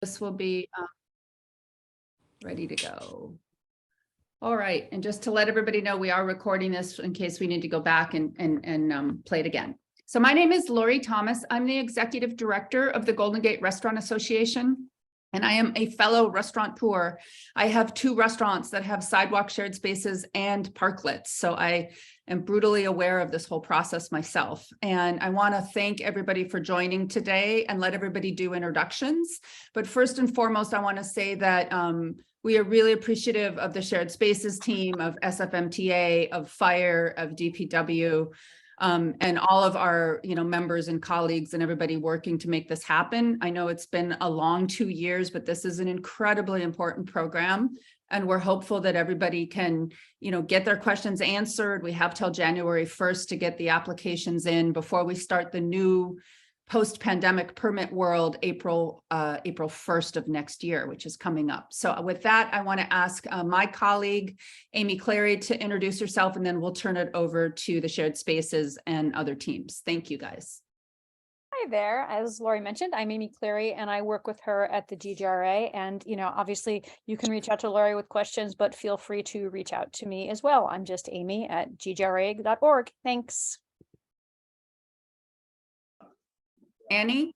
This will be ready to go. All right, and just to let everybody know, we are recording this in case we need to go back and play it again. So my name is Lori Thomas. I'm the Executive Director of the Golden Gate Restaurant Association, and I am a fellow restaurateur. I have 2 restaurants that have sidewalk shared spaces and parklets. So I am brutally aware of this whole process myself. And I want to thank everybody for joining today and let everybody do introductions. But first and foremost, I want to say that we are really appreciative of the shared spaces team, of SFMTA, of FIRE, of DPW, and all of our members and colleagues and everybody working to make this happen. I know it's been a long 2 years, but this is an incredibly important program. And we're hopeful that everybody can, get their questions answered. We have till January 1st to get the applications in before we start the new post-pandemic permit world, April 1st of next year, which is coming up. So with that, I want to ask my colleague, Amy Clary, to introduce herself, and then we'll turn it over to the shared spaces and other teams. Thank you, guys. Hi there. As Lori mentioned, I'm Amy Clary, and I work with her at the GGRA. And, obviously you can reach out to Lori with questions, but feel free to reach out to me as well. I'm just Amy at ggra.org. Thanks. Annie?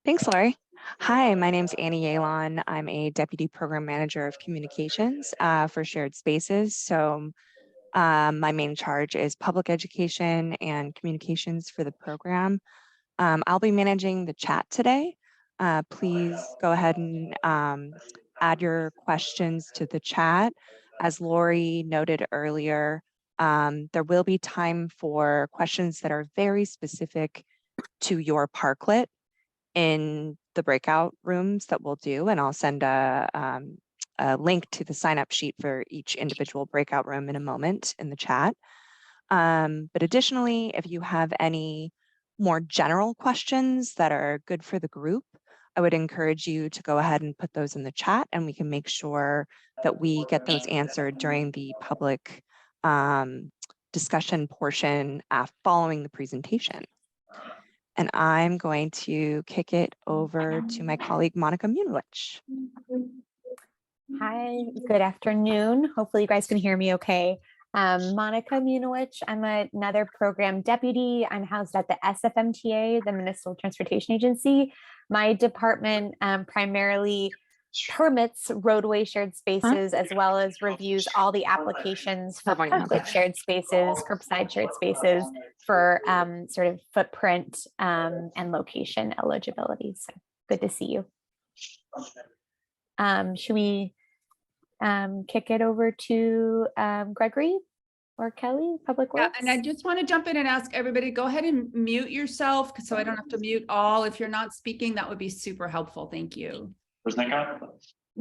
Thanks, Lori. Hi, my name's Annie Yalon. I'm a Deputy Program Manager of Communications for Shared Spaces. So my main charge is public education and communications for the program. I'll be managing the chat today. Please go ahead and add your questions to the chat. As Lori noted earlier, there will be time for questions that are very specific to your parklet in the breakout rooms that we'll do, and I'll send a link to the sign-up sheet for each individual breakout room in a moment in the chat. But additionally, if you have any more general questions that are good for the group, I would encourage you to go ahead and put those in the chat, and we can make sure that we get those answered during the public discussion portion following the presentation. And I'm going to kick it over to my colleague, Monica Munowich. Hi, good afternoon. Hopefully you guys can hear me okay. Monica Munowich, I'm another program deputy. I'm housed at the SFMTA, the Municipal Transportation Agency. My department primarily permits roadway shared spaces, as well as reviews all the applications for public shared spaces, curbside shared spaces for sort of footprint and location eligibility. So good to see you. Should we kick it over to Gregory or Kelly, Public Works? Yeah, and I just want to jump in and ask everybody, go ahead and mute yourself so I don't have to mute all. If you're not speaking, that would be super helpful. Thank you. Where's that guy?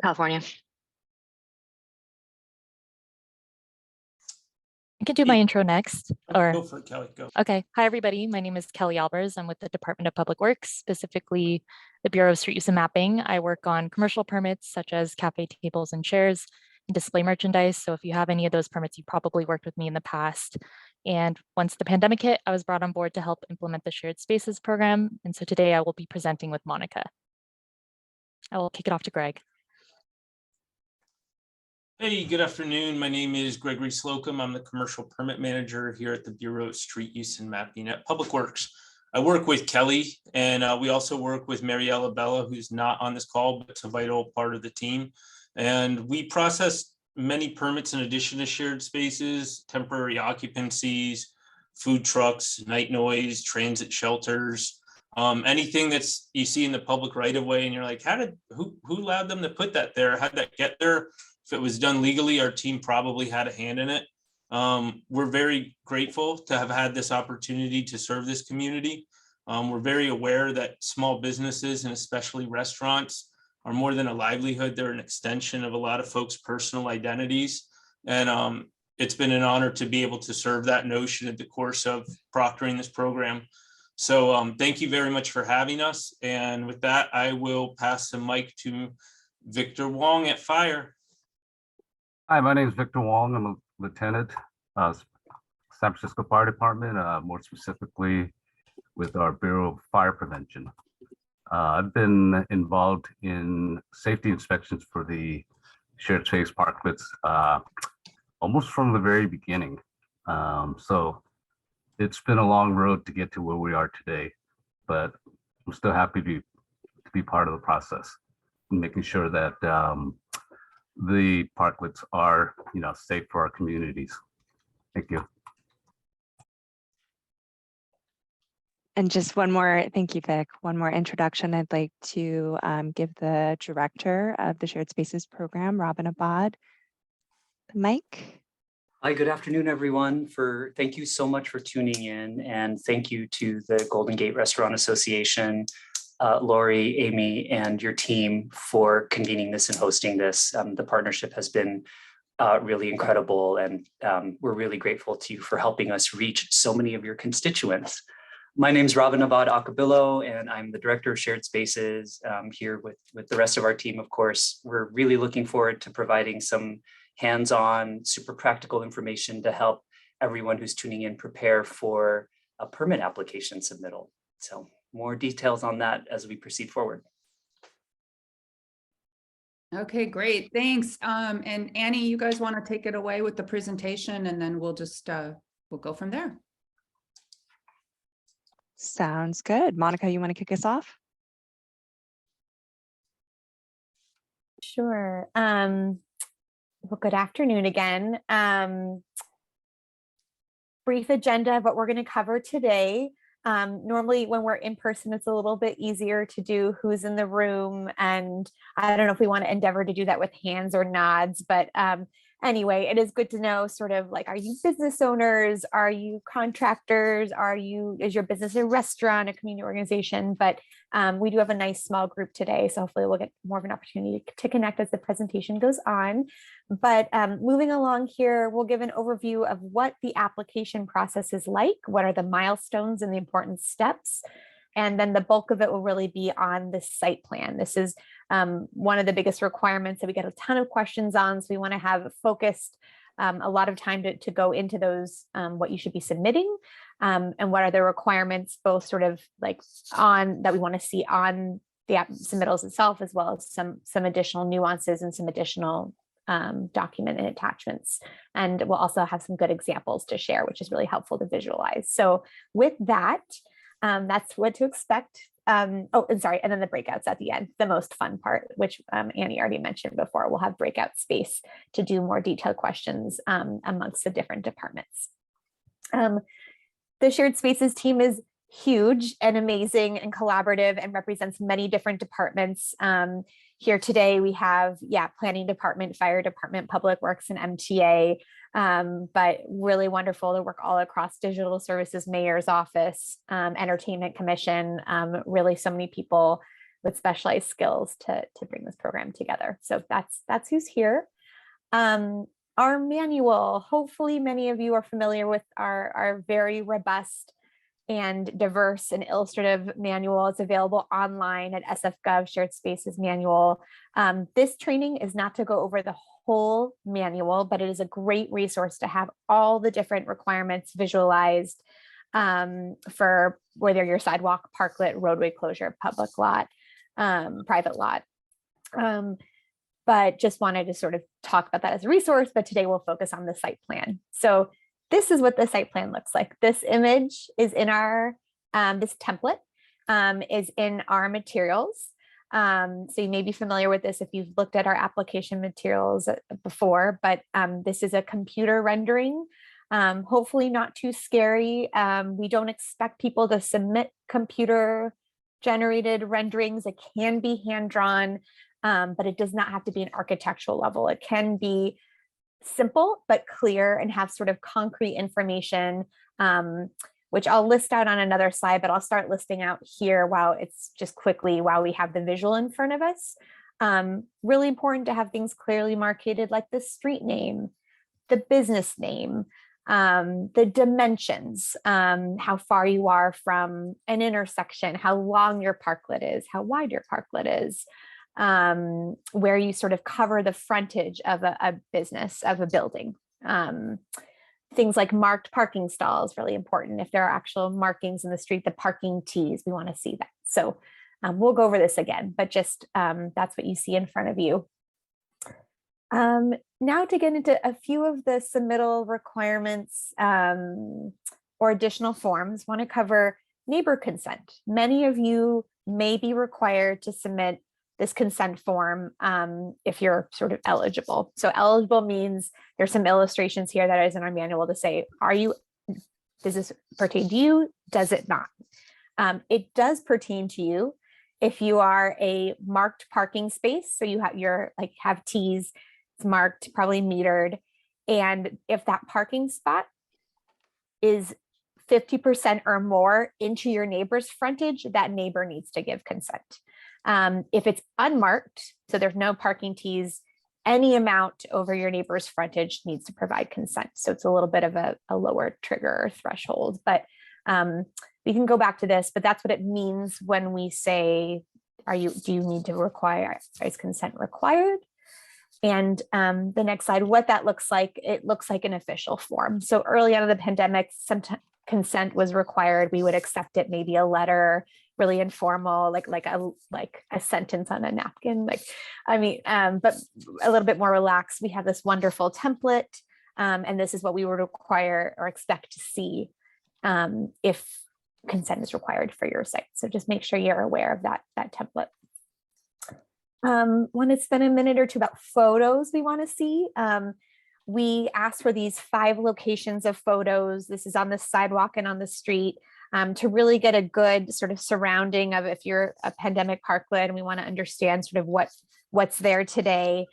California. I can do my intro next. Or Go for it, Kelly. Go. Okay. Hi, everybody. My name is Kelly Albers. I'm with the Department of Public Works, specifically the Bureau of Street Use and Mapping. I work on commercial permits such as cafe tables and chairs and display merchandise. So if you have any of those permits, you probably worked with me in the past. And once the pandemic hit, I was brought on board to help implement the Shared Spaces program. And so today I will be presenting with Monica. I will kick it off to Greg. Hey, good afternoon. My name is Gregory Slocum. I'm the Commercial Permit Manager here at the Bureau of Street Use and Mapping at Public Works. I work with Kelly, and we also work with Mariella Bella, who's not on this call, but it's a vital part of the team. And we process many permits in addition to shared spaces, temporary occupancies, food trucks, night noise, transit shelters, anything that's you see in the public right of way, and you're like, who allowed them to put that there? How'd that get there? If it was done legally, our team probably had a hand in it. We're very grateful to have had this opportunity to serve this community. We're very aware that small businesses and especially restaurants are more than a livelihood. They're an extension of a lot of folks' personal identities. And it's been an honor to be able to serve that notion in the course of proctoring this program. So thank you very much for having us. And with that, I will pass the mic to Victor Wong at FIRE. Hi, my name is Victor Wong. I'm a lieutenant, San Francisco Fire Department, more specifically with our Bureau of Fire Prevention. I've been involved in safety inspections for the shared space parklets almost from the very beginning. So it's been a long road to get to where we are today, but I'm still happy to be part of the process, making sure that the parklets are, safe for our communities. Thank you. And just one more, thank you, Vic. One more introduction. I'd like to give the director of the Shared Spaces program, Robin Abad, the mic. Hi, good afternoon, everyone. Thank you so much for tuning in, and thank you to the Golden Gate Restaurant Association, Lori, Amy, and your team for convening this and hosting this. The partnership has been really incredible, and we're really grateful to you for helping us reach so many of your constituents. My name is Robin Abad Acabillo, and I'm the Director of Shared Spaces here with the rest of our team, of course. We're really looking forward to providing some hands-on, super practical information to help everyone who's tuning in prepare for a permit application submittal. So more details on that as we proceed forward. Okay, great. Thanks. And Annie, you guys want to take it away with the presentation, and then we'll just we'll go from there. Sounds good. Monica, you want to kick us off? Sure. Well, good afternoon again. Brief agenda of what we're going to cover today. Normally when we're in person, it's a little bit easier to do who's in the room. And I don't know if we want to endeavor to do that with hands or nods, but anyway, it is good to know sort of like, are you business owners? Are you contractors? Is your business a restaurant, a community organization? But we do have a nice small group today. So hopefully we'll get more of an opportunity to connect as the presentation goes on. But moving along here, we'll give an overview of what the application process is like. What are the milestones and the important steps? And then the bulk of it will really be on the site plan. This is one of the biggest requirements that we get a ton of questions on. So we want to have focused a lot of time to go into those, what you should be submitting, and what are the requirements, both sort of like on that we want to see on the app submittals itself, as well as some additional nuances and some additional document and attachments. And we'll also have some good examples to share, which is really helpful to visualize. So with that, that's what to expect. Oh, and sorry, and then the breakouts at the end, the most fun part, which Annie already mentioned before. We'll have breakout space to do more detailed questions amongst the different departments. The Shared Spaces team is huge and amazing and collaborative and represents many different departments. Here today we have, planning department, fire department, public works, and MTA. But really wonderful to work all across digital services, mayor's office, entertainment commission, really so many people with specialized skills to bring this program together. So that's who's here. Our manual, hopefully many of you are familiar with our very robust and diverse and illustrative manual. It's available online at SF.gov Shared Spaces Manual. This training is not to go over the whole manual, but it is a great resource to have all the different requirements visualized for whether your sidewalk, parklet, roadway closure, public lot, private lot. But just wanted to sort of talk about that as a resource, but today we'll focus on the site plan. So this is what the site plan looks like. This image is in our, this template is in our materials. So you may be familiar with this if you've looked at our application materials before, but this is a computer rendering, hopefully not too scary. We don't expect people to submit computer generated renderings. It can be hand-drawn, but it does not have to be an architectural level. It can be simple but clear and have sort of concrete information, which I'll list out on another slide, but I'll start listing out here while we have the visual in front of us. Really important to have things clearly marketed, like the street name, the business name, the dimensions, how far you are from an intersection, how long your parklet is, how wide your parklet is, where you sort of cover the frontage of a business, of a building. Things like marked parking stalls, really important. If there are actual markings in the street, the parking tees, we want to see that. So We'll go over this again, but just that's what you see in front of you. Now to get into a few of the submittal requirements or additional forms, want to cover neighbor consent. Many of you may be required to submit this consent form if you're sort of eligible. So eligible means there's some illustrations here that is in our manual to say, does this pertain to you? Does it not? It does pertain to you if you are a marked parking space. So you have T's, it's marked, probably metered. And if that parking spot is 50% or more into your neighbor's frontage, that neighbor needs to give consent. If it's unmarked, so there's no parking T's, any amount over your neighbor's frontage needs to provide consent. So it's a little bit of a lower trigger or threshold, but we can go back to this, but that's what it means when we say, do you need to require, is consent required? And the next slide, what that looks like, it looks like an official form. So early on in the pandemic, some consent was required. We would accept it, maybe a letter, really informal, like a sentence on a napkin, but a little bit more relaxed. We have this wonderful template, and this is what we would require or expect to see if consent is required for your site. So just make sure you're aware of that template. Want to spend a minute or two about photos we want to see. We asked for these 5 locations of photos. This is on the sidewalk and on the street to really get a good sort of surrounding of if you're a pandemic parklet and we want to understand sort of what's there today.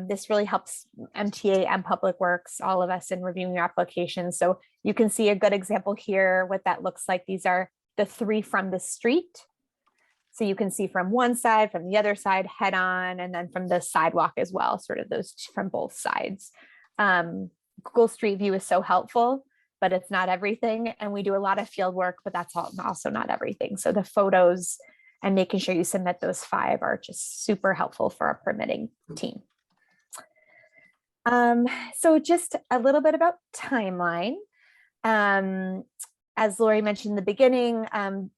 This really helps MTA and Public Works, all of us, in reviewing your applications. So you can see a good example here, what that looks like. These are the 3 from the street. So you can see from one side, from the other side, head on, and then from the sidewalk as well, sort of those from both sides. Google Street View is so helpful, but it's not everything. And we do a lot of field work, but that's also not everything. So the photos and making sure you submit those 5 are just super helpful for our permitting team. So just a little bit about timeline. As Lori mentioned in the beginning,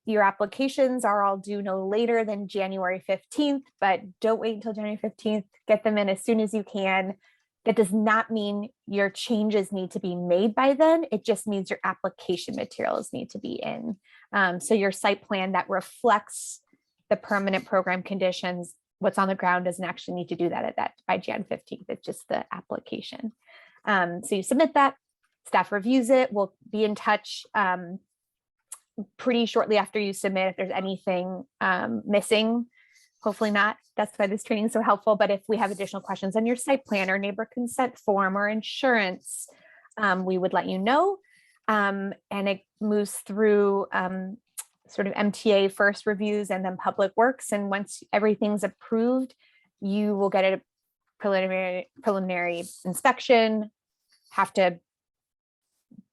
your applications are all due no later than January 15th, but don't wait until January 15th. Get them in as soon as you can. That does not mean your changes need to be made by then. It just means your application materials need to be in. So your site plan that reflects the permanent program conditions, what's on the ground, doesn't actually need to do that by Jan 15th. It's just the application. So you submit that, staff reviews it. We'll be in touch pretty shortly after you submit if there's anything missing. Hopefully not. That's why this training is so helpful. But if we have additional questions on your site plan or neighbor consent form or insurance, we would let you know. And it moves through sort of MTA first reviews and then Public Works. And once everything's approved, you will get a preliminary inspection, have to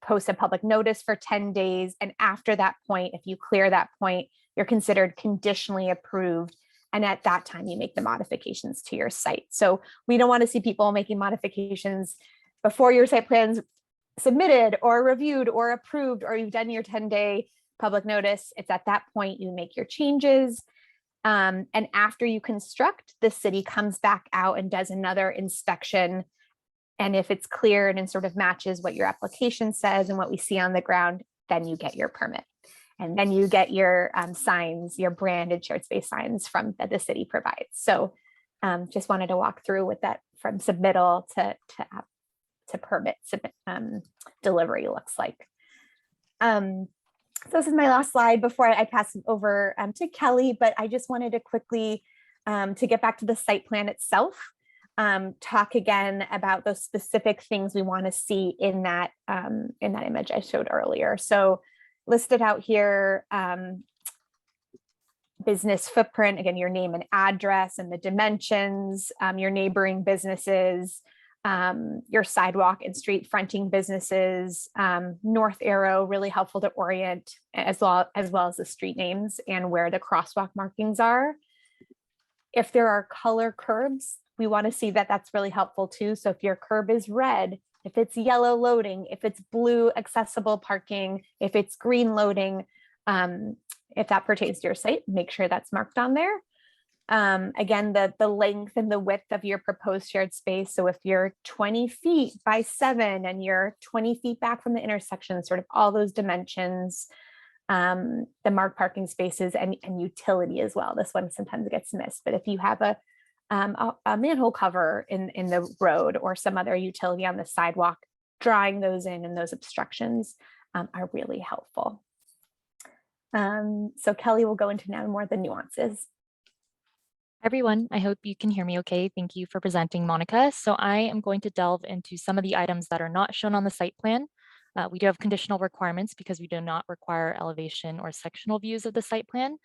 post a public notice for 10 days. And after that point, if you clear that point, you're considered conditionally approved. And at that time, you make the modifications to your site. So we don't want to see people making modifications before your site plan's submitted or reviewed or approved, or you've done your 10-day public notice. It's at that point you make your changes. And after you construct, the city comes back out and does another inspection. And if it's cleared and sort of matches what your application says and what we see on the ground, then you get your permit. And then you get your signs, your branded shared space signs from that the city provides. So just wanted to walk through with that from submittal to permit delivery looks like. So this is my last slide before I pass it over to Kelly, but I just wanted to quickly to get back to the site plan itself, talk again about those specific things we want to see in that image I showed earlier. So listed out here, business footprint, again, your name and address and the dimensions, your neighboring businesses, your sidewalk and street fronting businesses, north arrow, really helpful to orient, as well as the street names and where the crosswalk markings are. If there are color curbs, we want to see that that's really helpful too. So if your curb is red, if it's yellow loading, if it's blue accessible parking, if it's green loading, If that pertains to your site, make sure that's marked on there. Again, the length and the width of your proposed shared space. So if you're 20 feet by 7 and you're 20 feet back from the intersection, sort of all those dimensions, the marked parking spaces and utility as well. This one sometimes gets missed, but if you have a manhole cover in the road or some other utility on the sidewalk, drawing those in and those obstructions are really helpful. So Kelly will go into now more of the nuances. Everyone, I hope you can hear me okay. Thank you for presenting, Monica. So I am going to delve into some of the items that are not shown on the site plan. We do have conditional requirements because we do not require elevation or sectional views of the site plan.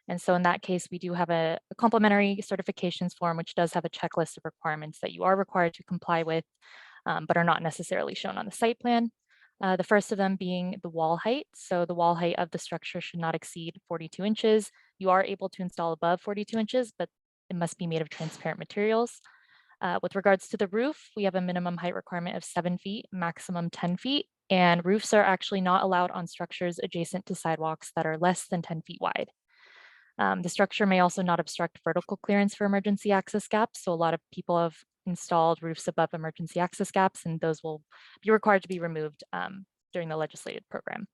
And so in that case, we do have a complementary certifications form, which does have a checklist of requirements that you are required to comply with, but are not necessarily shown on the site plan. The first of them being the wall height. So the wall height of the structure should not exceed 42 inches. You are able to install above 42 inches, but it must be made of transparent materials. With regards to the roof, we have a minimum height requirement of 7 feet, maximum 10 feet, and roofs are actually not allowed on structures adjacent to sidewalks that are less than 10 feet wide. The structure may also not obstruct vertical clearance for emergency access gaps. So a lot of people have installed roofs above emergency access gaps, and those will be required to be removed during the legislated program.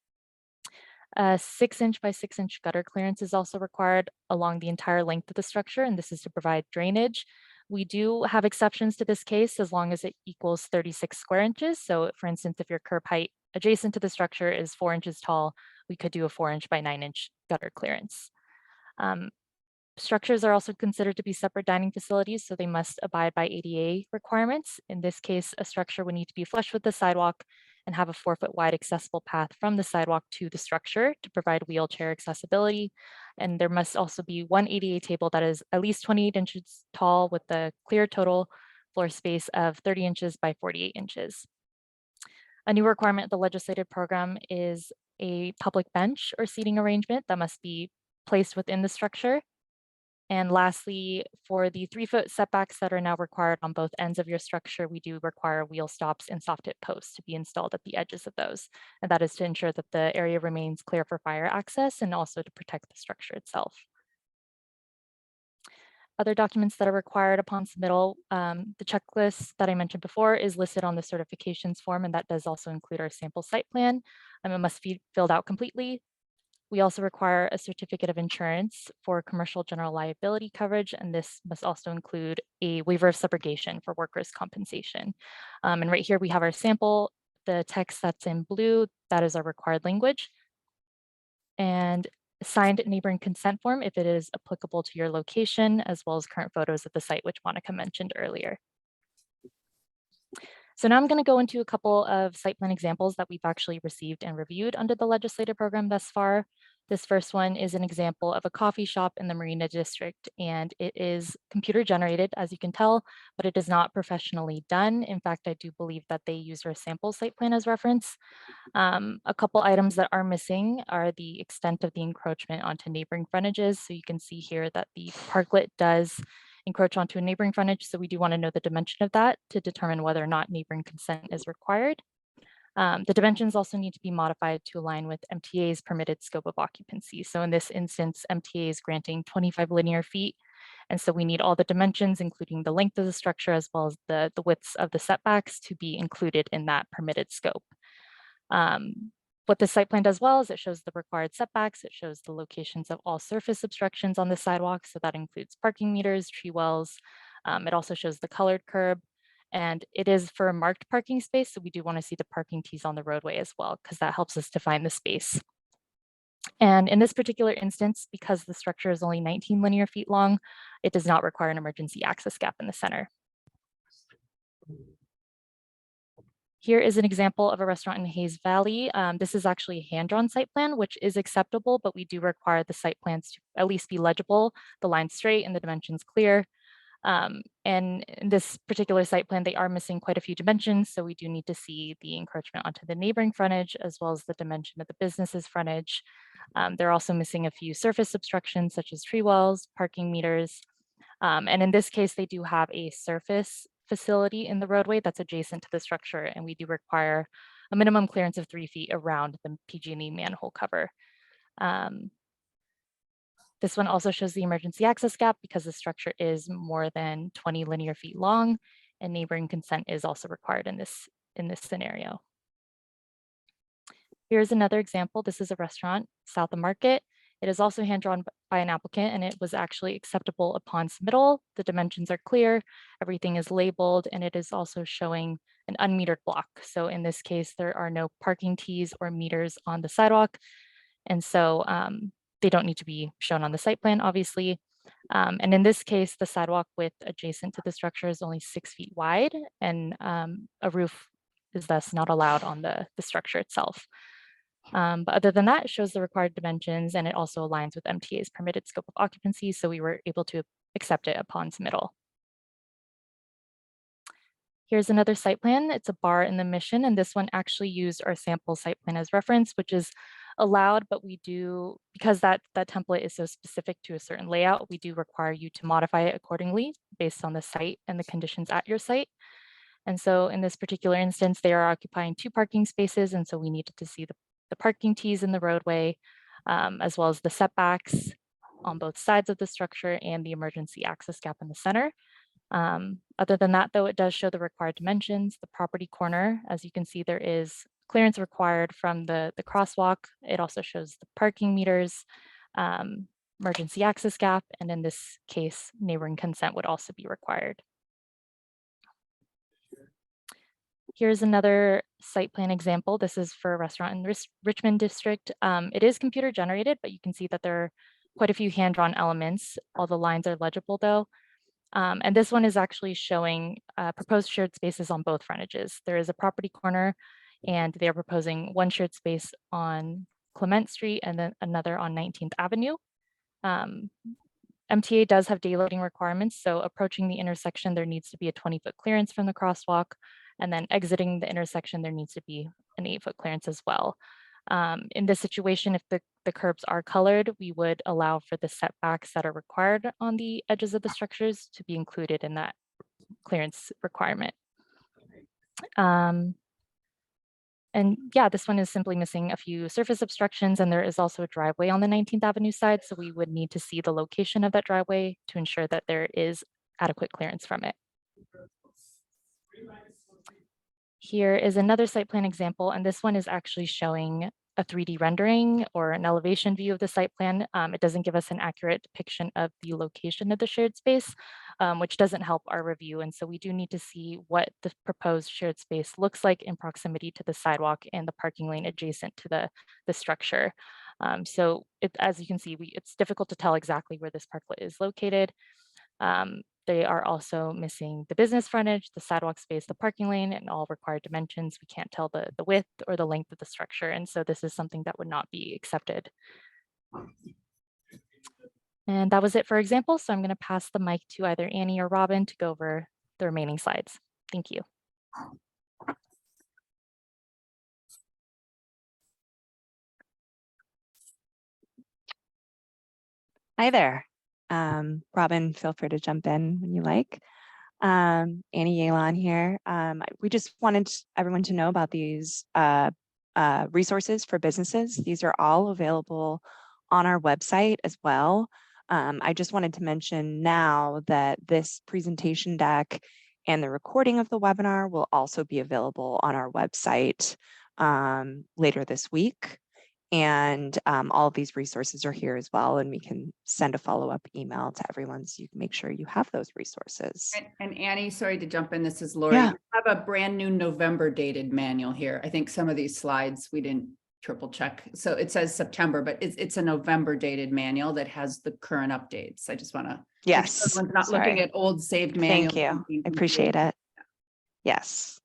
6-inch by 6-inch gutter clearance is also required along the entire length of the structure, and this is to provide drainage. We do have exceptions to this case as long as it equals 36 square inches. So for instance, if your curb height adjacent to the structure is 4 inches tall, we could do a 4-inch by 9-inch gutter clearance. Structures are also considered to be separate dining facilities, so they must abide by ADA requirements. In this case, a structure would need to be flush with the sidewalk and have a 4-foot wide accessible path from the sidewalk to the structure to provide wheelchair accessibility. And there must also be one ADA table that is at least 28 inches tall with a clear total floor space of 30 inches by 48 inches. A new requirement of the legislative program is a public bench or seating arrangement that must be placed within the structure. And lastly, for the 3-foot setbacks that are now required on both ends of your structure, we do require wheel stops and soft hit posts to be installed at the edges of those. And that is to ensure that the area remains clear for fire access and also to protect the structure itself. Other documents that are required upon submittal, the checklist that I mentioned before is listed on the certifications form, and that does also include our sample site plan. It must be filled out completely. We also require a certificate of insurance for commercial general liability coverage, and this must also include a waiver of subrogation for workers' compensation. And right here we have our sample, the text that's in blue, that is our required language. And signed neighboring consent form if it is applicable to your location, as well as current photos of the site, which Monica mentioned earlier. So now I'm going to go into a couple of site plan examples that we've actually received and reviewed under the legislative program thus far. This first one is an example of a coffee shop in the Marina District, and it is computer generated, as you can tell, but it is not professionally done. In fact, I do believe that they use our sample site plan as reference. A couple items that are missing are the extent of the encroachment onto neighboring frontages. So you can see here that the parklet does encroach onto a neighboring frontage. So we do want to know the dimension of that to determine whether or not neighboring consent is required. The dimensions also need to be modified to align with MTA's permitted scope of occupancy. So in this instance, MTA is granting 25 linear feet. And so we need all the dimensions, including the length of the structure, as well as the widths of the setbacks to be included in that permitted scope. What the site plan does well is it shows the required setbacks. It shows the locations of all surface obstructions on the sidewalk. So that includes parking meters, tree wells. It also shows the colored curb, and it is for a marked parking space. So we do want to see the parking tees on the roadway as well, because that helps us define the space. And in this particular instance, because the structure is only 19 linear feet long, it does not require an emergency access gap in the center. Here is an example of a restaurant in Hayes Valley. This is actually a hand-drawn site plan, which is acceptable, but we do require the site plans to at least be legible, the lines straight and the dimensions clear. And in this particular site plan, they are missing quite a few dimensions. So we do need to see the encroachment onto the neighboring frontage, as well as the dimension of the business's frontage. They're also missing a few surface obstructions, such as tree wells, parking meters. And in this case, they do have a surface facility in the roadway that's adjacent to the structure, and we do require a minimum clearance of 3 feet around the PG&E manhole cover. This one also shows the emergency access gap because the structure is more than 20 linear feet long, and neighboring consent is also required in this scenario. Here's another example. This is a restaurant south of Market. It is also hand-drawn by an applicant, and it was actually acceptable upon submittal. The dimensions are clear, everything is labeled, and it is also showing an unmetered block. So in this case, there are no parking tees or meters on the sidewalk, and so they don't need to be shown on the site plan, obviously. And in this case, the sidewalk width adjacent to the structure is only 6 feet wide, and a roof is thus not allowed on the structure itself. But other than that, it shows the required dimensions, and it also aligns with MTA's permitted scope of occupancy, so we were able to accept it upon submittal. Here's another site plan. It's a bar in the Mission, and this one actually used our sample site plan as reference, which is allowed, but we do, because that template is so specific to a certain layout, we do require you to modify it accordingly based on the site and the conditions at your site. And so in this particular instance, they are occupying 2 parking spaces, and so we needed to see the parking tees in the roadway, as well as the setbacks on both sides of the structure and the emergency access gap in the center. Other than that, though, it does show the required dimensions. The property corner, as you can see, there is clearance required from the crosswalk. It also shows the parking meters, emergency access gap, and in this case, neighboring consent would also be required. Here's another site plan example. This is for a restaurant in Richmond district. It is computer generated, but you can see that there are quite a few hand-drawn elements. All the lines are legible though. And this one is actually showing proposed shared spaces on both frontages. There is a property corner, and they are proposing one shared space on Clement Street and then another on 19th Avenue. MTA does have daylighting requirements, so approaching the intersection, there needs to be a 20-foot clearance from the crosswalk, and then exiting the intersection, there needs to be an 8-foot clearance as well. In this situation, if the curbs are colored, we would allow for the setbacks that are required on the edges of the structures to be included in that clearance requirement. And yeah, this one is simply missing a few surface obstructions, and there is also a driveway on the 19th Avenue side, so we would need to see the location of that driveway to ensure that there is adequate clearance from it. Here is another site plan example, and this one is actually showing a 3D rendering or an elevation view of the site plan. It doesn't give us an accurate depiction of the location of the shared space, which doesn't help our review. And so we do need to see what the proposed shared space looks like in proximity to the sidewalk and the parking lane adjacent to the structure. So as you can see, it's difficult to tell exactly where this parklet is located. They are also missing the business frontage, the sidewalk space, the parking lane, and all required dimensions. We can't tell the width or the length of the structure. And so this is something that would not be accepted. And that was it for example. So I'm going to pass the mic to either Annie or Robin to go over the remaining slides. Thank you. Hi there. Robin, feel free to jump in when you like. Annie Yalon here. We just wanted everyone to know about these resources for businesses. These are all available on our website as well. I just wanted to mention now that this presentation deck and the recording of the webinar will also be available on our website later this week. And all of these resources are here as well, and we can send a follow-up email to everyone so you can make sure you have those resources. And Annie, sorry to jump in, this is Lori. Yeah. We have a brand new November dated manual here. I think some of these slides we didn't triple check. So it says September, but it's a November dated manual that has the current updates. I just want to Yes. make sure everyone's not looking at old saved manuals. Thank you. I appreciate it. Yes.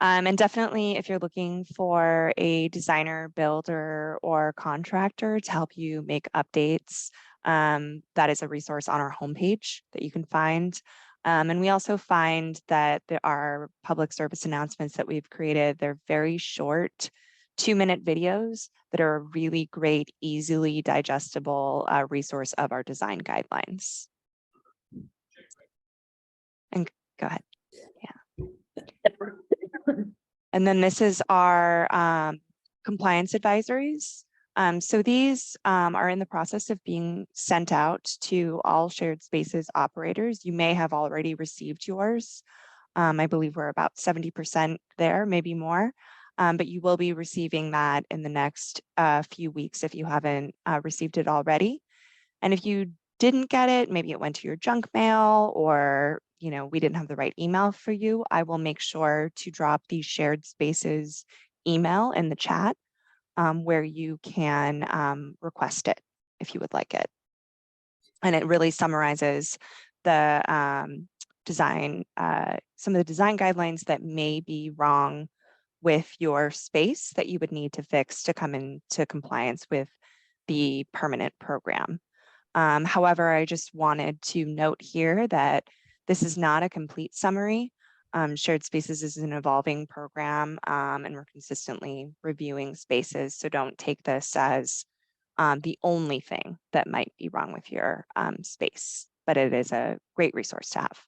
And definitely if you're looking for a designer, builder, or contractor to help you make updates, that is a resource on our homepage that you can find. And we also find that there are public service announcements that we've created. They're very short 2-minute videos that are a really great, easily digestible resource of our design guidelines. And go ahead. Yeah. And then this is our compliance advisories. So these are in the process of being sent out to all shared spaces operators. You may have already received yours. I believe we're about 70% there, maybe more. But you will be receiving that in the next few weeks if you haven't received it already. And if you didn't get it, maybe it went to your junk mail, or we didn't have the right email for you, I will make sure to drop the shared spaces email in the chat where you can request it if you would like it. And it really summarizes the design, some of the design guidelines that may be wrong with your space that you would need to fix to come into compliance with the permanent program. However, I just wanted to note here that this is not a complete summary. Shared Spaces is an evolving program, and we're consistently reviewing spaces. So don't take this as the only thing that might be wrong with your space, but it is a great resource to have.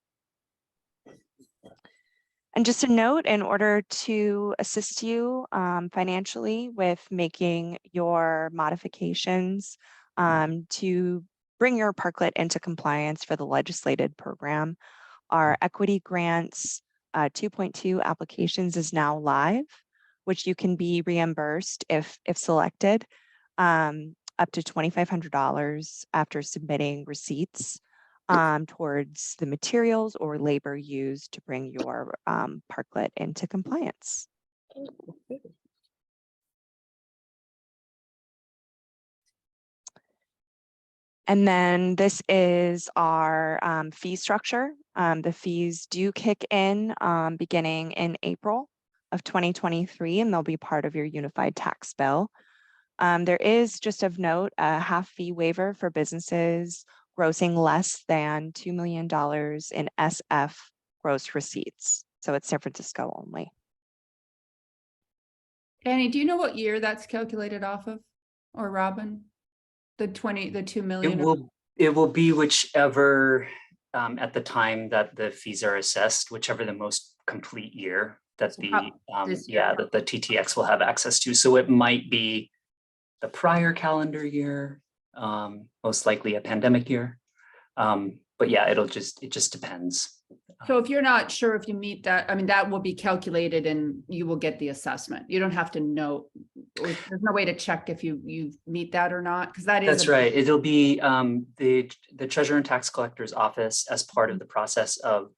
And just a note, in order to assist you financially with making your modifications to bring your parklet into compliance for the legislated program, our equity grants 2.2 applications is now live, which you can be reimbursed if selected up to $2,500 after submitting receipts towards the materials or labor used to bring your parklet into compliance. And then this is our fee structure. The fees do kick in beginning in April of 2023, and they'll be part of your unified tax bill. There is, just of note, a half fee waiver for businesses grossing less than $2 million in SF gross receipts. So it's San Francisco only. Annie, do you know what year that's calculated off of? Or Robin? The 2 million? It will be whichever at the time that the fees are assessed, whichever the most complete year that that the TTX will have access to. So it might be the prior calendar year, most likely a pandemic year. But yeah, it just depends. So if you're not sure if you meet that, I mean, that will be calculated and you will get the assessment. You don't have to know, there's no way to check if you meet that or not, because that's right. It'll be the Treasurer and Tax Collector's Office as part of the process of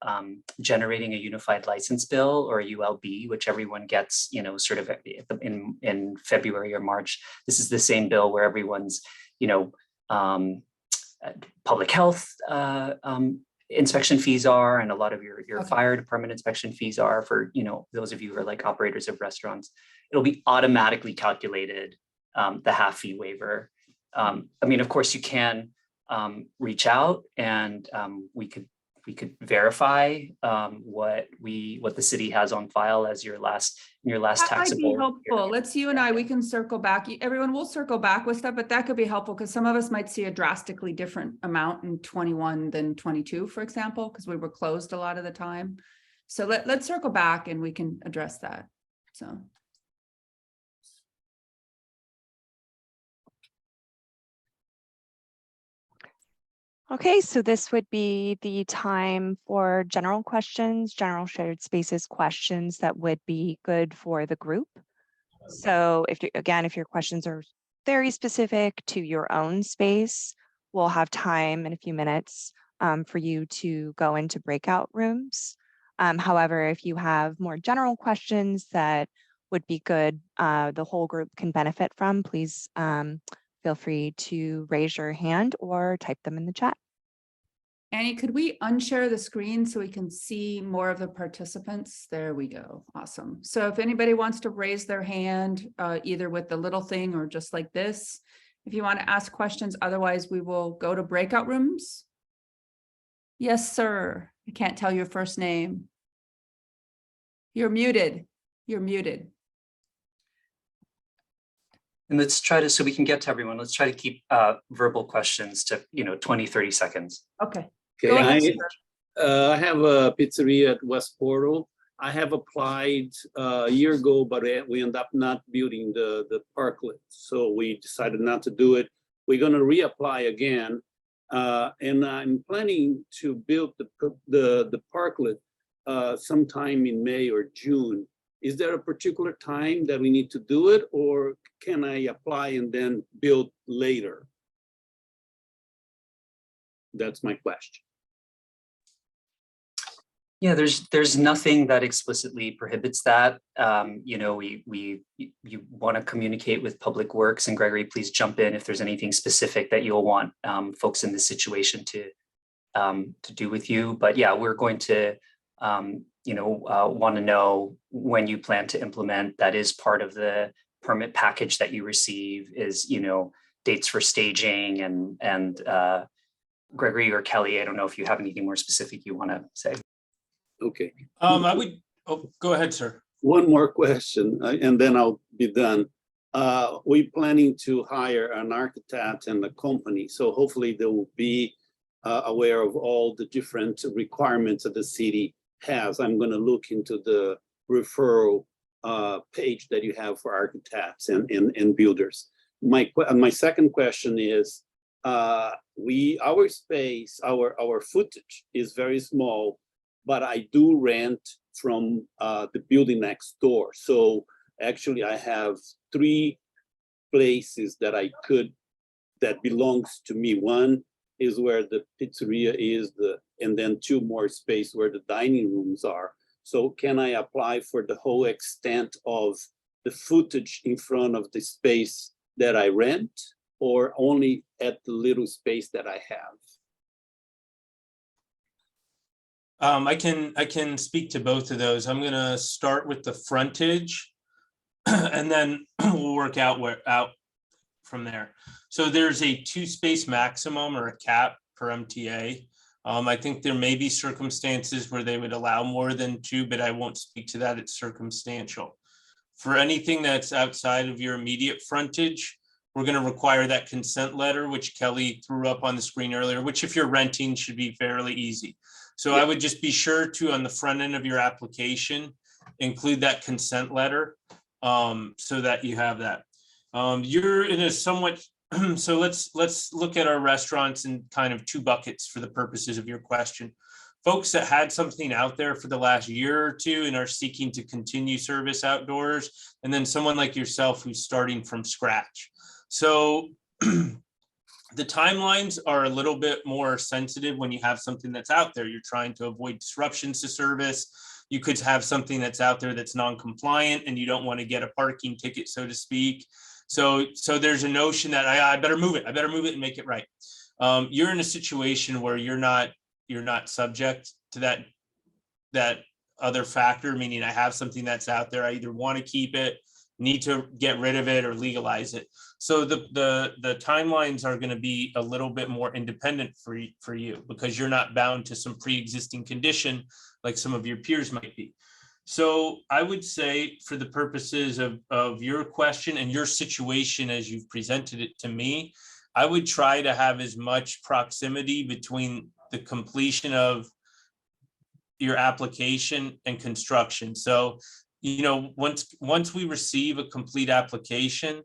generating a unified license bill, or ULB, which everyone gets, sort of in February or March. This is the same bill where everyone's, public health inspection fees are, and a lot of your fire department inspection fees are for, those of you who are like operators of restaurants. It'll be automatically calculated, the half fee waiver. I mean, of course, you can reach out and we could verify what the city has on file as your last taxable. That might be helpful. Let's you and I, we can circle back. Everyone will circle back with stuff, but that could be helpful because some of us might see a drastically different amount in 21 than 22, for example, because we were closed a lot of the time. So let's circle back and we can address that. So. Okay, so this would be the time for general questions, general shared spaces questions that would be good for the group. So if your questions are very specific to your own space, we'll have time in a few minutes for you to go into breakout rooms. However, if you have more general questions that would be good, the whole group can benefit from, please feel free to raise your hand or type them in the chat. Annie, could we unshare the screen so we can see more of the participants? There we go. Awesome. So if anybody wants to raise their hand, either with the little thing or just like this, if you want to ask questions, otherwise we will go to breakout rooms. Yes, sir. I can't tell your first name. You're muted. You're muted. And let's try to, so we can get to everyone, let's try to keep verbal questions to, 20, 30 seconds. Okay. Okay, I have a pizzeria at West Portal. I have applied a year ago, but we end up not building the parklet. So we decided not to do it. We're going to reapply again. And I'm planning to build the parklet sometime in May or June. Is there a particular time that we need to do it, or can I apply and then build later? That's my question. Yeah, there's nothing that explicitly prohibits that. You know, you want to communicate with Public Works, and Gregory, please jump in if there's anything specific that you'll want folks in this situation to do with you. But yeah, we're going to want to know when you plan to implement. That is part of the permit package that you receive, is, you know, dates for staging and Gregory or Kelly, I don't know if you have anything more specific you want to say. Okay. I would, go ahead, sir. One more question, and then I'll be done. We're planning to hire an architect and a company, so hopefully they will be aware of all the different requirements that the city has. I'm going to look into the referral page that you have for architects and builders. My second question is, our space, our footage is very small, but I do rent from the building next door. So actually I have 3 places that that belongs to me. One is where the pizzeria is, and then 2 more space where the dining rooms are. So can I apply for the whole extent of the footage in front of the space that I rent, or only at the little space that I have? I can speak to both of those. I'm going to start with the frontage, and then we'll work out from there. So there's a 2-space maximum or a cap per MTA. I think there may be circumstances where they would allow more than 2, but I won't speak to that. It's circumstantial. For anything that's outside of your immediate frontage, we're going to require that consent letter, which Kelly threw up on the screen earlier, which if you're renting should be fairly easy. So I would just be sure to, on the front end of your application, include that consent letter so that you have that. You're in a somewhat, so let's look at our restaurants in kind of 2 buckets for the purposes of your question. Folks that had something out there for the last year or 2 and are seeking to continue service outdoors, and then someone like yourself who's starting from scratch. So the timelines are a little bit more sensitive when you have something that's out there. You're trying to avoid disruptions to service. You could have something that's out there that's non-compliant and you don't want to get a parking ticket, so to speak. So there's a notion that I better move it. I better move it and make it right. You're in a situation where you're not subject to that other factor, meaning I have something that's out there. I either want to keep it, need to get rid of it, or legalize it. So the timelines are going to be a little bit more independent for you because you're not bound to some pre-existing condition like some of your peers might be. So I would say, for the purposes of your question and your situation as you've presented it to me, I would try to have as much proximity between the completion of your application and construction. So, you know, once we receive a complete application,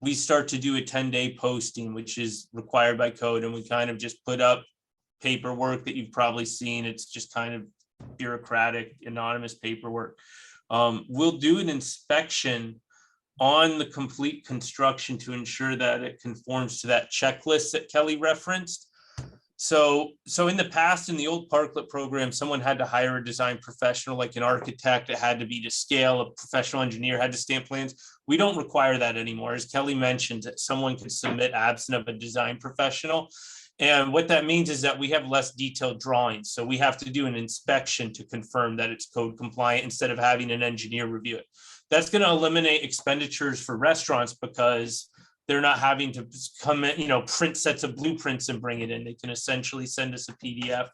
we start to do a 10-day posting, which is required by code. And we kind of just put up paperwork that you've probably seen. It's just kind of bureaucratic, anonymous paperwork. We'll do an inspection on the complete construction to ensure that it conforms to that checklist that Kelly referenced. So in the past, in the old parklet program, someone had to hire a design professional, like an architect. It had to be to scale. A professional engineer had to stamp plans. We don't require that anymore. As Kelly mentioned, that someone can submit absent of a design professional. And what that means is that we have less detailed drawings. So we have to do an inspection to confirm that it's code compliant instead of having an engineer review it. That's going to eliminate expenditures for restaurants because they're not having to come in, print sets of blueprints and bring it in. They can essentially send us a PDF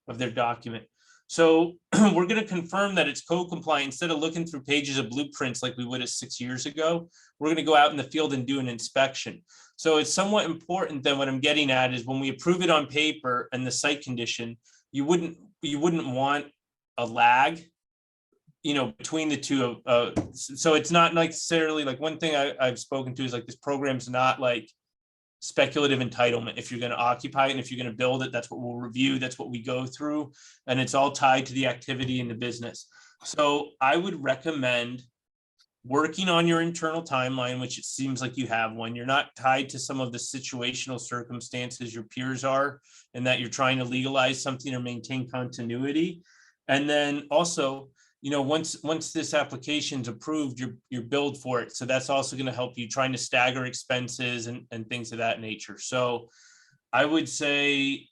of their document. So we're going to confirm that it's code compliant. Instead of looking through pages of blueprints like we would have 6 years ago, we're going to go out in the field and do an inspection. So it's somewhat important that what I'm getting at is when we approve it on paper and the site condition, you wouldn't want a lag between the two, so it's not necessarily like one thing I've spoken to is like this program's not like speculative entitlement. If you're going to occupy it and if you're going to build it, that's what we'll review. That's what we go through. And it's all tied to the activity in the business. So I would recommend working on your internal timeline, which it seems like you have one. You're not tied to some of the situational circumstances your peers are, and that you're trying to legalize something or maintain continuity. And then also, once this application is approved, you're billed for it. So that's also going to help you trying to stagger expenses and things of that nature. So I would say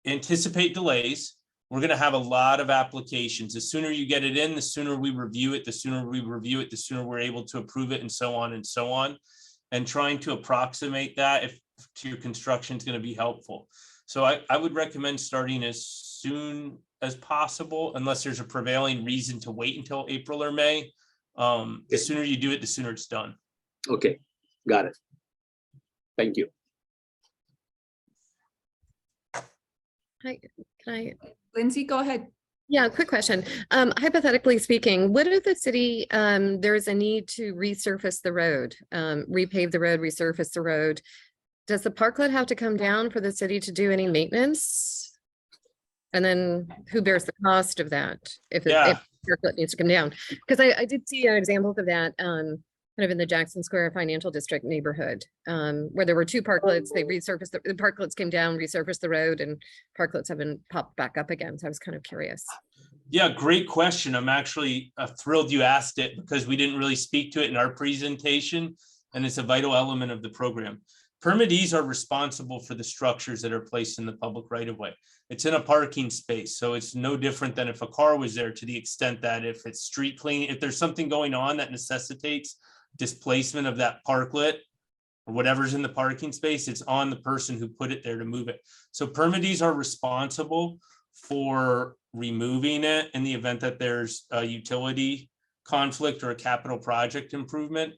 anticipate delays. We're going to have a lot of applications. The sooner you get it in, the sooner we review it, the sooner we're able to approve it, and so on and so on. And trying to approximate that if to your construction is going to be helpful. So I would recommend starting as soon as possible, unless there's a prevailing reason to wait until April or May. The sooner you do it, the sooner it's done. Okay, got it. Thank you. Hi, can I? Lindsay, go ahead. Yeah, quick question. Hypothetically speaking, what if the city, there's a need to resurface the road, repave the road, resurface the road? Does the parklet have to come down for the city to do any maintenance? And then who bears the cost of that if the parklet needs to come down? Because I did see an example of that kind of in the Jackson Square Financial District neighborhood, where there were two parklets. They resurfaced, the parklets came down, resurfaced the road, and parklets have been popped back up again. So I was kind of curious. Yeah, great question. I'm actually thrilled you asked it, because we didn't really speak to it in our presentation, and it's a vital element of the program. Permittees are responsible for the structures that are placed in the public right of way. It's in a parking space, so it's no different than if a car was there, to the extent that if it's street cleaning, if there's something going on that necessitates displacement of that parklet or whatever's in the parking space, it's on the person who put it there to move it. So permittees are responsible for removing it in the event that there's a utility conflict or a capital project improvement.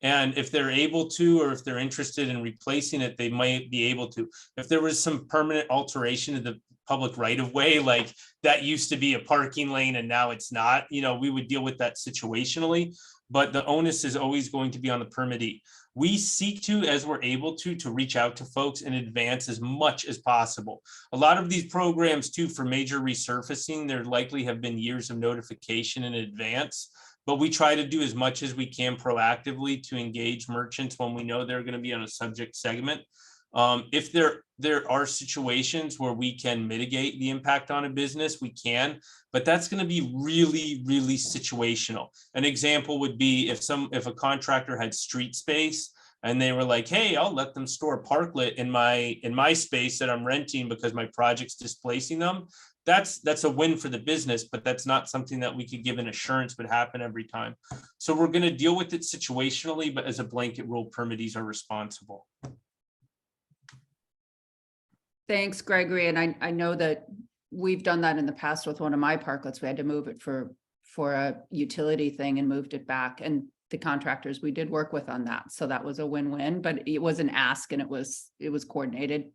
And if they're able to, or if they're interested in replacing it, they might be able to. If there was some permanent alteration of the public right of way, like that used to be a parking lane and now it's not, we would deal with that situationally. But the onus is always going to be on the permittee. We seek to, as we're able to reach out to folks in advance as much as possible. A lot of these programs too, for major resurfacing, there likely have been years of notification in advance, but we try to do as much as we can proactively to engage merchants when we know they're going to be on a subject segment. If there are situations where we can mitigate the impact on a business, we can, but that's going to be really, really situational. An example would be if a contractor had street space and they were like, hey, I'll let them store a parklet in my space that I'm renting because my project's displacing them. That's a win for the business, but that's not something that we could give an assurance would happen every time. So we're going to deal with it situationally, but as a blanket rule, permittees are responsible. Thanks, Gregory. And I know that we've done that in the past with one of my parklets. We had to move it for a utility thing and moved it back. And the contractors we did work with on that. So that was a win-win, but it was an ask and it was coordinated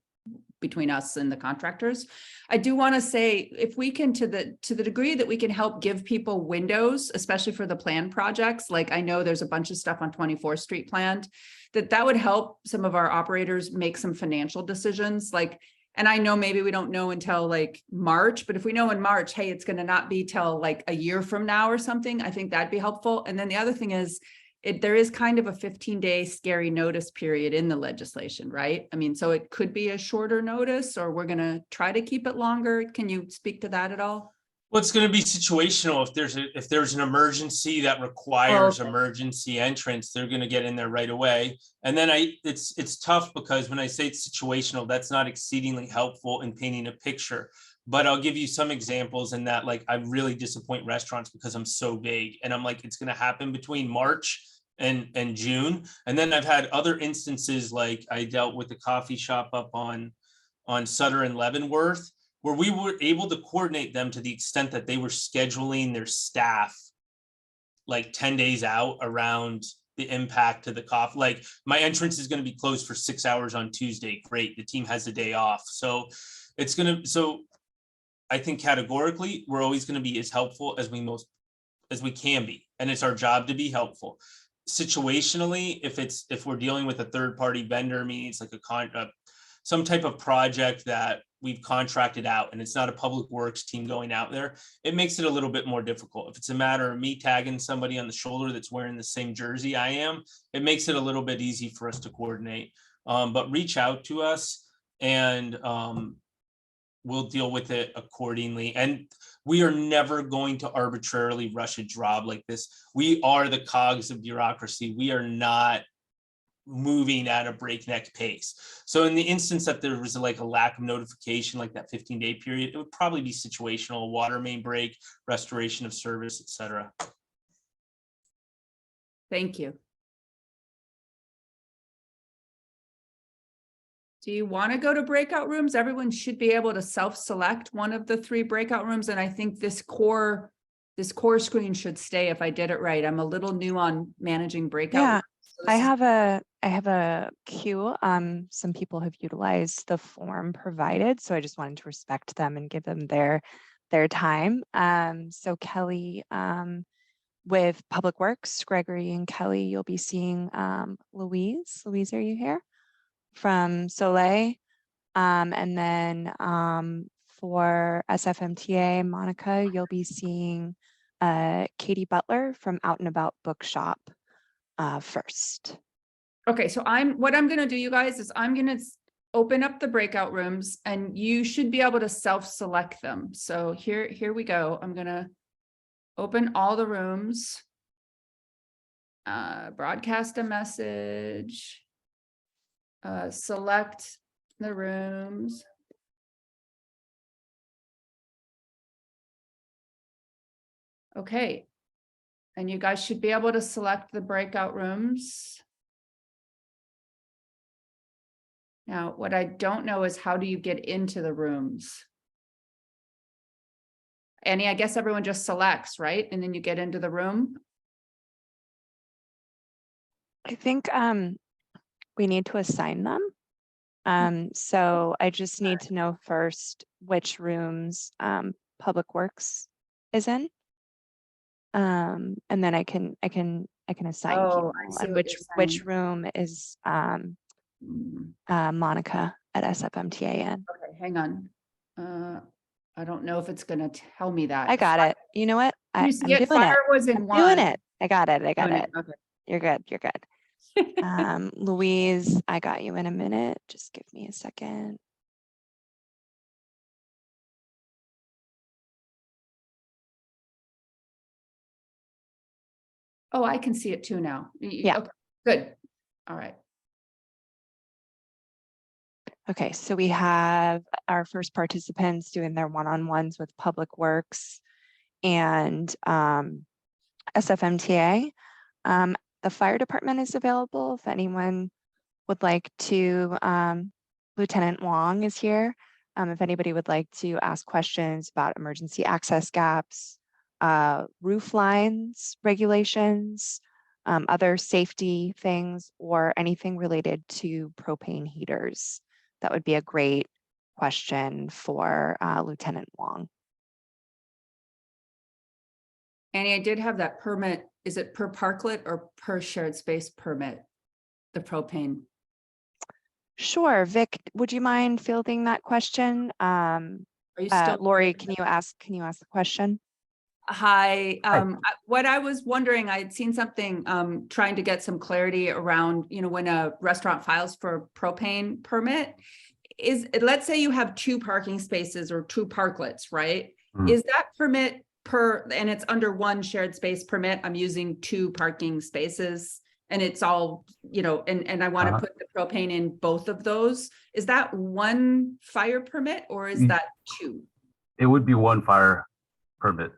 between us and the contractors. I do want to say, if we can, to the degree that we can help give people windows, especially for the planned projects, like I know there's a bunch of stuff on 24th Street planned, that would help some of our operators make some financial decisions. And I know maybe we don't know until like March, but if we know in March, hey, it's going to not be till like a year from now or something, I think that'd be helpful. And then the other thing is, there is kind of a 15-day scary notice period in the legislation, right? I mean, so it could be a shorter notice, or we're going to try to keep it longer. Can you speak to that at all? Well, it's going to be situational. If there's an emergency that requires emergency entrance, they're going to get in there right away. And then it's tough, because when I say it's situational, that's not exceedingly helpful in painting a picture. But I'll give you some examples in that, like, I really disappoint restaurants because I'm so vague, and I'm like, it's going to happen between March and June. And then I've had other instances, like I dealt with the coffee shop up on Sutter and Leavenworth, where we were able to coordinate them to the extent that they were scheduling their staff like 10 days out around the impact to the coffee. Like, my entrance is going to be closed for 6 hours on Tuesday. Great. The team has a day off. So I think categorically, we're always going to be as helpful as we can be. And it's our job to be helpful. Situationally, if we're dealing with a third party vendor, meaning it's like some type of project that we've contracted out and it's not a public works team going out there, it makes it a little bit more difficult. If it's a matter of me tagging somebody on the shoulder that's wearing the same jersey I am, it makes it a little bit easy for us to coordinate. But reach out to us and we'll deal with it accordingly. And we are never going to arbitrarily rush a job like this. We are the cogs of bureaucracy. We are not moving at a breakneck pace. So in the instance that there was like a lack of notification, like that 15-day period, it would probably be situational, water main break, restoration of service, etc. Thank you. Do you want to go to breakout rooms? Everyone should be able to self-select one of the 3 breakout rooms. And I think this core screen should stay if I did it right. I'm a little new on managing breakout. Yeah, rooms, so I this have a queue. Some people have utilized the form provided, so I just wanted to respect them and give them their time. So Kelly, with Public Works, Gregory and Kelly, you'll be seeing Louise. Louise, are you here? From Soleil. And then for SFMTA, Monica, you'll be seeing Katie Butler from Out and About Bookshop first. Okay, so what I'm going to do, you guys, is I'm going to open up the breakout rooms and you should be able to self-select them. So here we go. I'm going to open all the rooms, broadcast a message, select the rooms. Okay. And you guys should be able to select the breakout rooms. Now, what I don't know is how do you get into the rooms? Annie, I guess everyone just selects, right? And then you get into the room. I think we need to assign them. So I just need to know first which rooms Public Works is in. And then I can assign people, I see and what which you're saying. room is Monica at SFMTA in. Okay, hang on. I don't know if it's going to tell me that. I got it. You know what? You I'm see doing it? Fire it. was in I'm one. doing it. I got it. Doing it. Okay. You're good. You're good. Louise, I got you in a minute. Just give me a second. Oh, I can see it too now. Yeah. Okay, good. All right. Okay, so we have our first participants doing their one-on-ones with Public Works and SFMTA. The fire department is available if anyone would like to. Lieutenant Wong is here. If anybody would like to ask questions about emergency access gaps, roof lines regulations, other safety things, or anything related to propane heaters. That would be a great question for Lieutenant Wong. Annie, I did have that permit. Is it per parklet or per shared space permit? The propane. Sure, Vic, would you mind fielding that question? Are you still Lori, can you ask the question? Hi. Hi. What I was wondering, I had seen something trying to get some clarity around, when a restaurant files for a propane permit, let's say you have 2 parking spaces or 2 parklets, right? Is that permit and it's under 1 shared space permit? I'm using 2 parking spaces and it's all, and I want to put the propane in both of those. Is that 1 fire permit or is that 2? It would be 1 fire permit.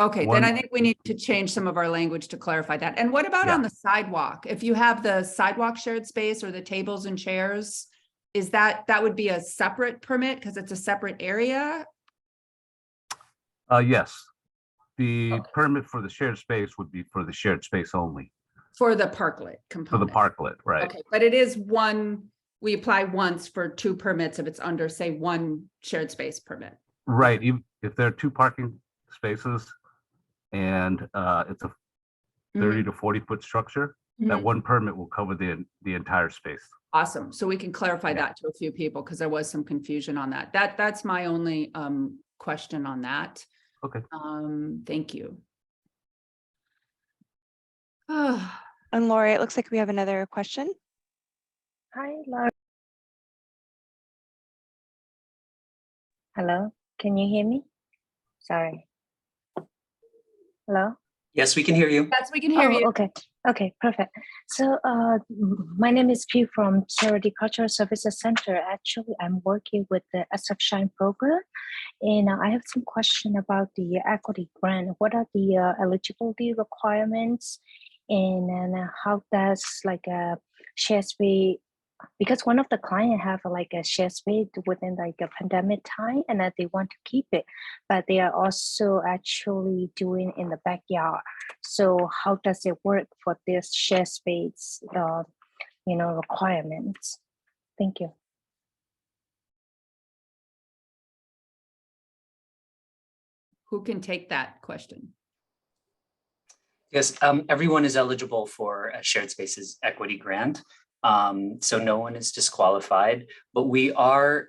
Okay, One- then I think we need to change some of our language to clarify that. And what about on the sidewalk? If you have the sidewalk shared space or the tables and chairs, is that would be a separate permit because it's a separate area? Yes. The permit for the shared space would be for the shared space only, For the parklet for the component. parklet, right? Okay, but it is 1, we apply once for 2 permits if it's under, say, 1 shared space permit. Right, if there are 2 parking spaces and it's a 30 to 40-foot structure, that Mhm. one permit will cover the entire space. Awesome. So we can clarify Yeah. that to a few people because there was some confusion on that. That's my only question on that. Okay. Thank you. And Lori, it looks like we have another question. Hi, Laura. Hello, can you hear me? Sorry. Hello? Yes, we can hear you. Yes, we can hear you. Okay. Okay, perfect. So my name is Q from Charity Cultural Services Center. Actually, I'm working with the SF Shine program, and I have some question about the equity grant. What are the eligibility requirements, and how does like a share space, because one of the client have like a share space within like a pandemic time and that they want to keep it, but they are also actually doing in the backyard. So how does it work for this share space, requirements? Thank you. Who can take that question? Yes, everyone is eligible for a shared spaces equity grant. So no one is disqualified, but we are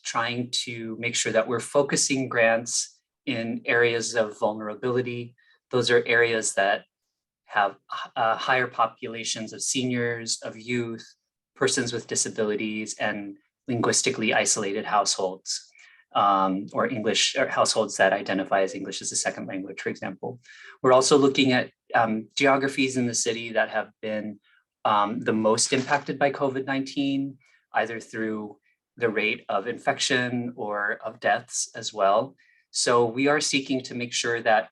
trying to make sure that we're focusing grants in areas of vulnerability. Those are areas that have higher populations of seniors, of youth, persons with disabilities, and linguistically isolated households, or English or households that identify as English as a second language, for example. We're also looking at geographies in the city that have been the most impacted by COVID-19, either through the rate of infection or of deaths as well. So we are seeking to make sure that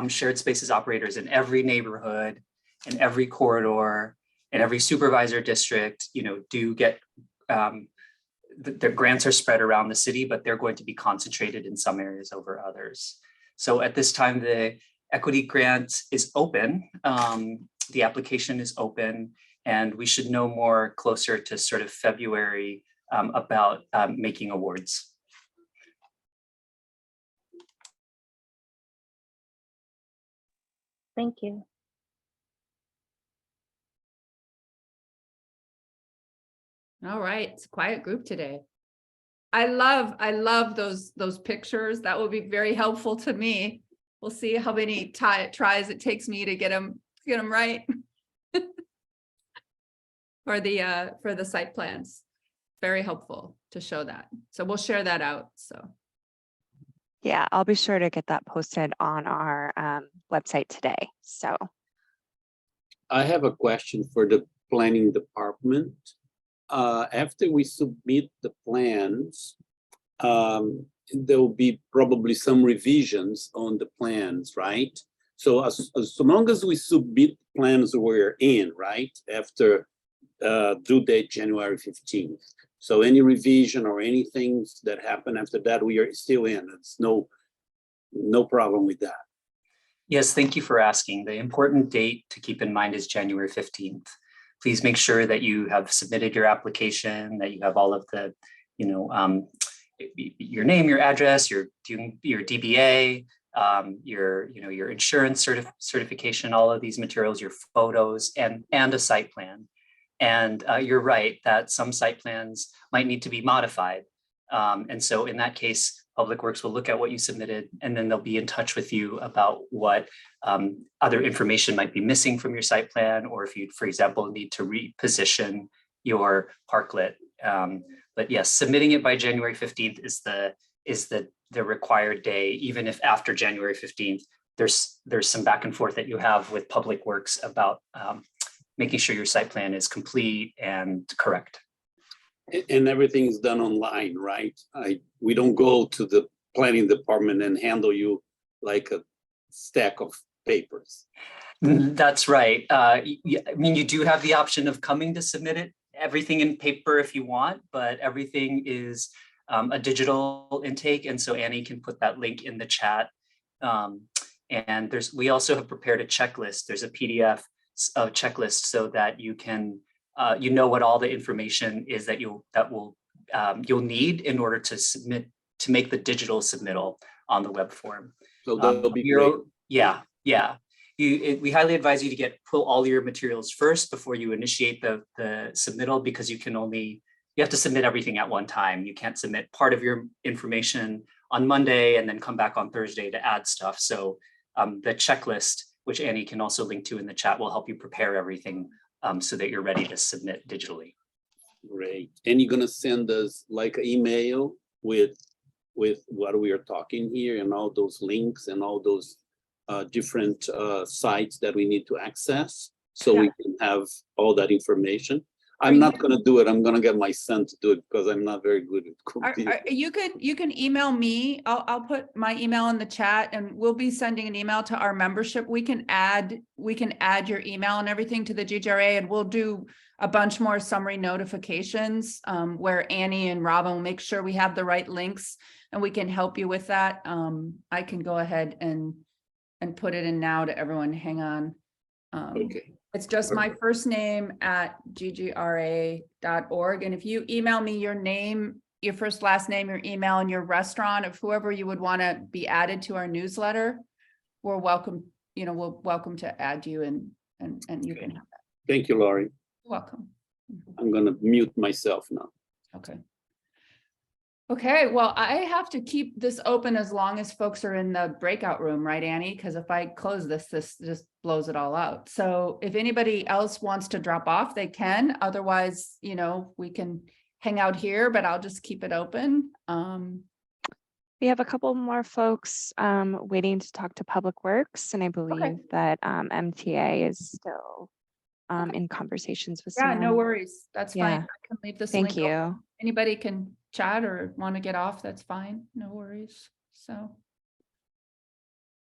shared spaces operators in every neighborhood, in every corridor, in every supervisor district, do get, the grants are spread around the city, but they're going to be concentrated in some areas over others. So at this time, the equity grant is open. The application is open, and we should know more closer to sort of February about making awards. Thank you. All right, it's a quiet group today. I love those pictures. That will be very helpful to me. We'll see how many tries it takes me to get them right. For the site plans. Very helpful to show that. So we'll share that out. So Yeah, I'll be sure to get that posted on our website today. So I have a question for the planning department. After we submit the plans, there will be probably some revisions on the plans, right? So as long as we submit plans we're in, right, after due date January 15th. So any revision or anything that happen after that, we are still in. It's no problem with that. Yes, thank you for asking. The important date to keep in mind is January 15th. Please make sure that you have submitted your application, that you have all of the, your name, your address, your DBA, your insurance certification, all of these materials, your photos, and a site plan. And you're right that some site plans might need to be modified. And so in that case, Public Works will look at what you submitted, and then they'll be in touch with you about what other information might be missing from your site plan, or if you, for example, need to reposition your parklet. But yes, submitting it by January 15th is the required day, even if after January 15th, there's some back and forth that you have with Public Works about making sure your site plan is complete and correct. And everything is done online, right? We don't go to the planning department and handle you like a stack of papers. That's right. I mean, you do have the option of coming to submit everything in paper if you want, but everything is a digital intake. And so Annie can put that link in the chat. And we also have prepared a checklist. There's a PDF checklist so that you can what all the information is that you'll need in order to submit to make the digital submittal on the web form. So that'll be great. Yeah. We highly advise you to pull all your materials first before you initiate the submittal, because you have to submit everything at one time. You can't submit part of your information on Monday and then come back on Thursday to add stuff. So the checklist, which Annie can also link to in the chat, will help you prepare everything so that you're ready to submit digitally. Great. And you're gonna send us like an email with what we are talking here and all those links and all those different sites that we need to access, so we can have all that information. I'm not gonna do it. I'm gonna get my son to do it because I'm not very good at computer. You can email me. I'll put my email in the chat, and we'll be sending an email to our membership. We can add your email and everything to the GGRA, and we'll do a bunch more summary notifications where Annie and Robin will make sure we have the right links, and we can help you with that. I can go ahead and put it in now to everyone. Hang on. Okay. It's just my first name at ggra.org. And if you email me your name, your first, last name, your email, and your restaurant of whoever you would want to be added to our newsletter, we're welcome. We're welcome to add you, and you can have that. Thank you, Laurie. You're welcome. I'm gonna mute myself now. Okay. Okay, well, I have to keep this open as long as folks are in the breakout room, right, Annie? Because if I close this just blows it all out. So if anybody else wants to drop off, they can. Otherwise, we can hang out here, but I'll just keep it open. We have a couple more folks waiting to talk to Public Works, and I believe that MTA is still in conversations with Yeah, someone. no worries. That's fine. Yeah. I can leave this Thank link open. you. Anybody can chat or want to get off, that's fine. No worries. So.